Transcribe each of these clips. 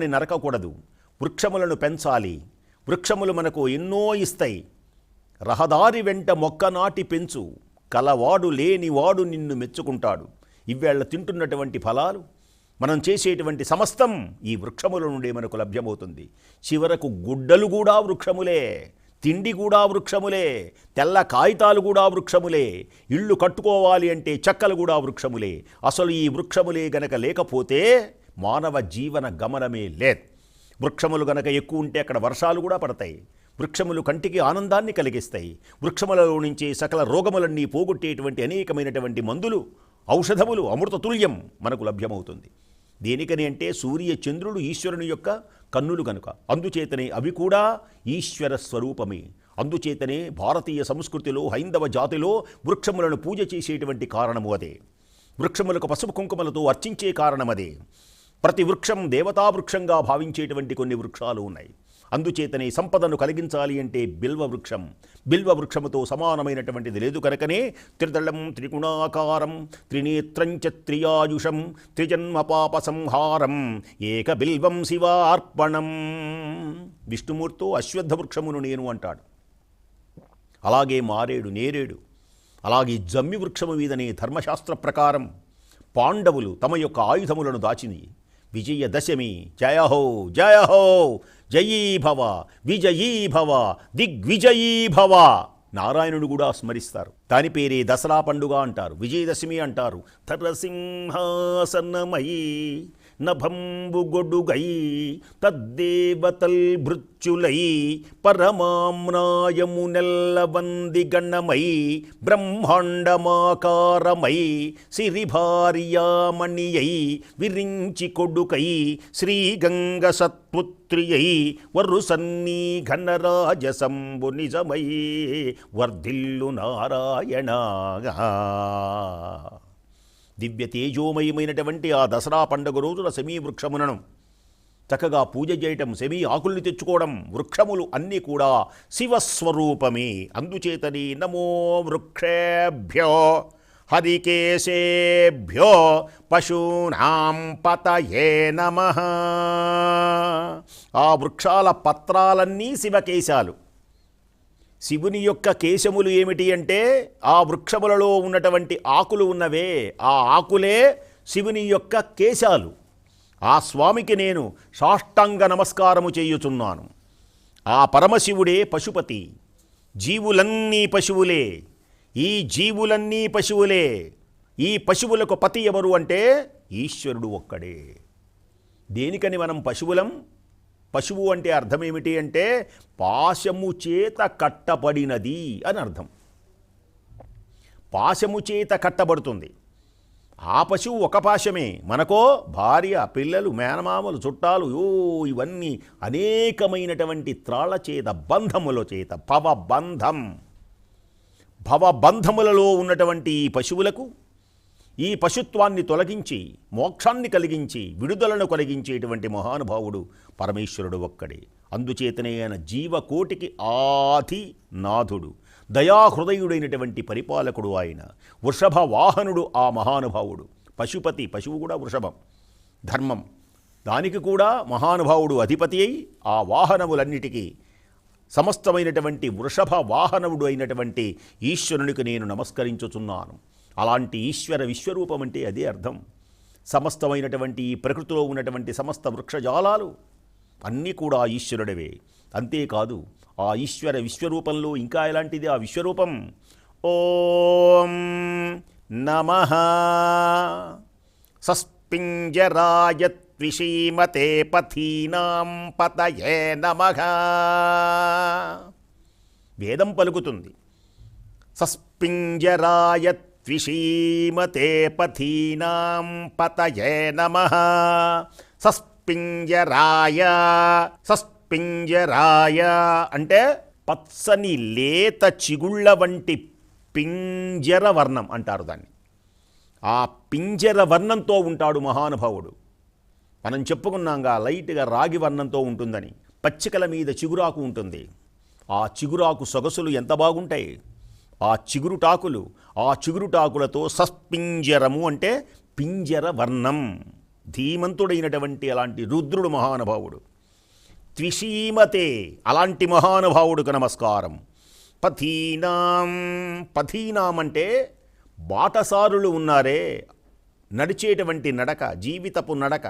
నరకకూడదు, వృక్షములను పెంచాలి. వృక్షములు మనకు ఎన్నో ఇస్తాయి. రహదారి వెంట మొక్క నాటి పెంచు, కలవాడు లేనివాడు నిన్ను మెచ్చుకుంటాడు. ఇవేళ తింటున్నటువంటి ఫలాలు, మనం చేసేటువంటి సమస్తం ఈ వృక్షముల నుండి మనకు లభ్యమవుతుంది. చివరకు గుడ్డలు కూడా వృక్షములే, తిండి కూడా వృక్షములే, తెల్ల కాగితాలు కూడా వృక్షములే, ఇళ్ళు కట్టుకోవాలి అంటే చెక్కలు కూడా వృక్షములే. అసలు ఈ వృక్షములే గనక లేకపోతే మానవ జీవన గమనమే లేదు. వృక్షములు గనక ఎక్కువ ఉంటే అక్కడ వర్షాలు కూడా పడతాయి. వృక్షములు కంటికి ఆనందాన్ని కలిగిస్తాయి. వృక్షములలో నుంచి సకల రోగములన్నీ పోగొట్టేటువంటి అనేకమైనటువంటి మందులు, ఔషధములు, అమృతతుల్యం మనకు లభ్యమవుతుంది. దేనికని అంటే సూర్య చంద్రుడు ఈశ్వరుని యొక్క కన్నులు కనుక. అందుచేతనే అవి కూడా ఈశ్వర స్వరూపమే. అందుచేతనే భారతీయ సంస్కృతిలో, హైందవ జాతిలో వృక్షములను పూజ చేసేటువంటి కారణము అదే. వృక్షములకు పసుపు కుంకుమలతో అర్చించే కారణం అదే. ప్రతి వృక్షం దేవతా వృక్షంగా భావించేటువంటి కొన్ని వృక్షాలు ఉన్నాయి. అందుచేతనే సంపదను కలిగించాలి అంటే బిల్వ వృక్షం, బిల్వ వృక్షముతో సమానమైనటువంటిది లేదు కనుకనే త్రిదళం త్రిగుణాకారం త్రినేత్రంచ త్రియాయుషం త్రిజన్మ పాప సంహారం ఏక బిల్వం శివార్పణం. విష్ణుమూర్తో అశ్వత్థ వృక్షమును నేను అంటాడు. అలాగే మారేడు, నేరేడు, అలాగే జమ్మి వృక్షము మీదనే ధర్మశాస్త్ర ప్రకారం పాండవులు తమ యొక్క ఆయుధములను దాచింది. విజయదశమి జయ హో జయ హో, జయీ భవ విజయీ భవ దిగ్విజయీ భవ. నారాయణుడు కూడా స్మరిస్తారు. దాని పేరే దసరా పండుగ అంటారు, విజయదశమి అంటారు. తరసింహాసనమయీ నభంబు గొడుగై తద్దేవతల్ భృత్యులై పరమామ్నాయము నెల్లవంది గణమై బ్రహ్మాండమాకారమై సిరిభార్యామణియై విరించి కొడుకై శ్రీగంగ సత్పుత్రియై వరుసన్నీ ఘనరాజసంబు నిజమై వర్ధిల్లు నారాయణ. దివ్య తేజోమయమైనటువంటి ఆ దసరా పండుగ రోజున శమీ వృక్షములను చక్కగా పూజ చేయటం, శమీ ఆకుల్ని తెచ్చుకోవడం, వృక్షములు అన్నీ కూడా శివస్వరూపమే. అందుచేతని నమో వృక్షేభ్యో హరికేశేభ్యో పశూనాం పతయే నమః. ఆ వృక్షాల పత్రాలన్నీ శివకేశాలు. శివుని యొక్క కేశములు ఏమిటి అంటే ఆ వృక్షములలో ఉన్నటువంటి ఆకులు ఉన్నవే, ఆ ఆకులే శివుని యొక్క కేశాలు. ఆ స్వామికి నేను సాష్టాంగ నమస్కారము చేయుచున్నాను. ఆ పరమశివుడే పశుపతి. జీవులన్నీ పశువులే, ఈ జీవులన్నీ పశువులే. ఈ పశువులకు పతి ఎవరు అంటే ఈశ్వరుడు ఒక్కడే. దేనికని మనం పశువులం? పశువు అంటే అర్థం ఏమిటి అంటే పాశము చేత కట్టబడినది అని అర్థం. పాశము చేత కట్టబడుతుంది. ఆ పశువు ఒక పాశమే. మనకో భార్య, పిల్లలు, మేనమామలు, చుట్టాలు, ఇవన్నీ అనేకమైనటువంటి త్రాళ్ళ చేత, బంధముల చేత, భవబంధం. భవబంధములలో ఉన్నటువంటి ఈ పశువులకు ఈ పశుత్వాన్ని తొలగించి మోక్షాన్ని కలిగించి విడుదలను కలిగించేటువంటి మహానుభావుడు పరమేశ్వరుడు ఒక్కడే. అందుచేతనే ఆయన జీవకోటికి ఆది నాథుడు, దయాహృదయుడైనటువంటి పరిపాలకుడు ఆయన. వృషభ వాహనుడు ఆ మహానుభావుడు. పశుపతి, పశువు కూడా వృషభం, ధర్మం. దానికి కూడా మహానుభావుడు అధిపతి అయి ఆ వాహనములన్నిటికీ సమస్తమైనటువంటి వృషభ వాహనముడు అయినటువంటి ఈశ్వరునికి నేను నమస్కరించుచున్నాను. అలాంటి ఈశ్వర విశ్వరూపం అంటే అదే అర్థం. సమస్తమైనటువంటి ఈ ప్రకృతిలో ఉన్నటువంటి సమస్త వృక్షజాలాలు అన్నీ కూడా ఈశ్వరుడవే. అంతేకాదు ఆ ఈశ్వర విశ్వరూపంలో ఇంకా ఎలాంటిది ఆ విశ్వరూపం? ఓం నమః సస్పింజరాయ త్విషీమతే పథీనాం పతయే నమః. వేదం పలుకుతుంది సస్పింజరాయ త్విషీమతే పథీనాం పతయే నమః. సస్పింజరాయ, సస్పింజరాయ అంటే పచ్చని లేత చిగుళ్ళ వంటి పింజర వర్ణం అంటారు దాన్ని. ఆ పింజర వర్ణంతో ఉంటాడు మహానుభావుడు. మనం చెప్పుకున్నాంగా లైట్గా రాగి వర్ణంతో ఉంటుందని. పచ్చికల మీద చిగురాకు ఉంటుంది. ఆ చిగురాకు సొగసులు ఎంత బాగుంటాయి. ఆ చిగురుటాకులు, ఆ చిగురుటాకులతో సస్పింజరము అంటే పింజర వర్ణం. ధీమంతుడైనటువంటి అలాంటి రుద్రుడు మహానుభావుడు. త్విషీమతే, అలాంటి మహానుభావుడికి నమస్కారం. పథీనాం, పథీనాం అంటే బాటసారులు ఉన్నారే, నడిచేటువంటి నడక, జీవితపు నడక.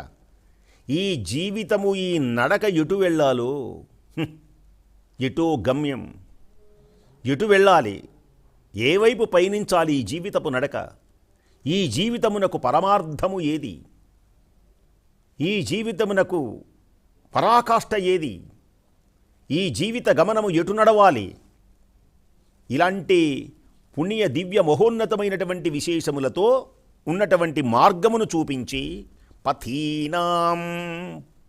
ఈ జీవితము, ఈ నడక ఎటు వెళ్ళాలో, ఎటో గమ్యం, ఎటు వెళ్ళాలి, ఏ వైపు పయనించాలి ఈ జీవితపు నడక, ఈ జీవితమునకు పరమార్థము ఏది, ఈ జీవితమునకు పరాకాష్ఠ ఏది, ఈ జీవిత గమనము ఎటు నడవాలి, ఇలాంటి పుణ్య దివ్య మహోన్నతమైనటువంటి విశేషములతో ఉన్నటువంటి మార్గమును చూపించి పథీనాం,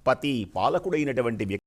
పతి పాలకుడైనటువంటి వ్యక్తి